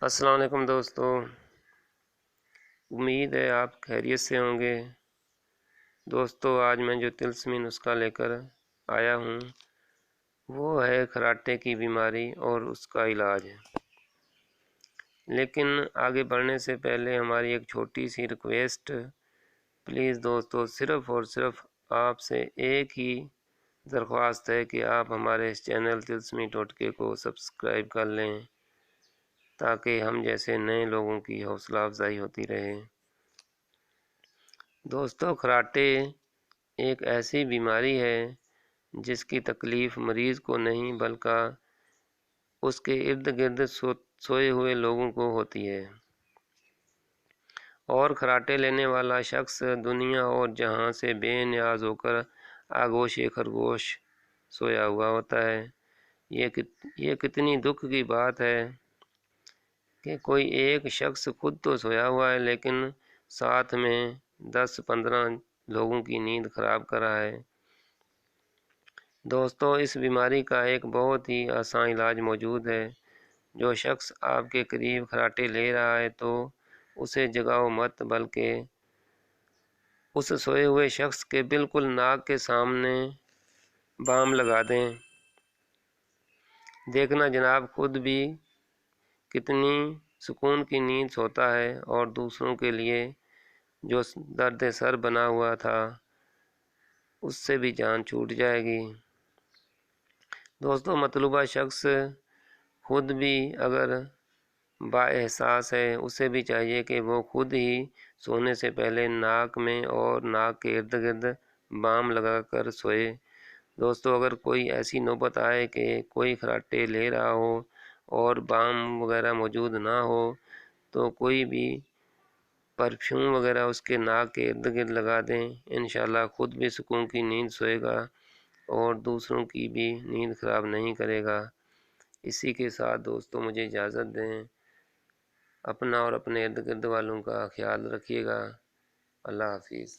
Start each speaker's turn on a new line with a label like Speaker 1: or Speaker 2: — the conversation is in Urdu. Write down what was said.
Speaker 1: السلام علیکم دوستو، امید ہے آپ خیریت سے ہوں گے۔ دوستو، آج میں جو طلسمی نسخہ لے کر آیا ہوں وہ ہے خراٹے کی بیماری اور اس کا علاج ہے۔ لیکن آگے بڑھنے سے پہلے ہماری ایک چھوٹی سی ریکویسٹ، پلیز دوستو، صرف اور صرف آپ سے ایک ہی درخواست ہے کہ آپ ہمارے اس چینل طلسمی ٹوٹکے کو سبسکرائب کر لیں تاکہ ہم جیسے نئے لوگوں کی حوصلہ افزائی ہوتی رہے۔ دوستو، خراٹے ایک ایسی بیماری ہے جس کی تکلیف مریض کو نہیں بلکہ اس کے ارد گرد سوئے ہوئے لوگوں کو ہوتی ہے، اور خراٹے لینے والا شخص دنیا اور جہاں سے بے نیاز ہو کر آگوش خرگوش سویا ہوا ہوتا ہے۔ یہ کتنی دکھ کی بات ہے کہ کوئی ایک شخص خود تو سویا ہوا ہے لیکن ساتھ میں 10-15 لوگوں کی نیند خراب کر رہا ہے۔ دوستو، اس بیماری کا ایک بہت ہی آسان علاج موجود ہے۔ جو شخص آپ کے قریب خراٹے لے رہا ہے تو اسے جگاؤ مت، بلکہ اس سوئے ہوئے شخص کے بالکل ناک کے سامنے بام لگا دیں۔ دیکھنا جناب خود بھی کتنی سکون کی نیند سوتا ہے اور دوسروں کے لیے جو درد سر بنا ہوا تھا اس سے بھی جان چھوٹ جائے گی۔ دوستو، مطلوبہ شخص خود بھی اگر با احساس ہے، اسے بھی چاہیے کہ وہ خود ہی سونے سے پہلے ناک میں اور ناک کے ارد گرد بام لگا کر سوئے۔ دوستو، اگر کوئی ایسی نوبت آئے کہ کوئی خراٹے لے رہا ہو اور بام وغیرہ موجود نہ ہو تو کوئی بھی پرفیوم وغیرہ اس کے ناک کے ارد گرد لگا دیں، انشاءاللہ خود بھی سکون کی نیند سوئے گا اور دوسروں کی بھی نیند خراب نہیں کرے گا۔ اسی کے ساتھ دوستو مجھے اجازت دیں، اپنا اور اپنے ارد گرد والوں کا خیال رکھیے گا۔ اللہ حافظ۔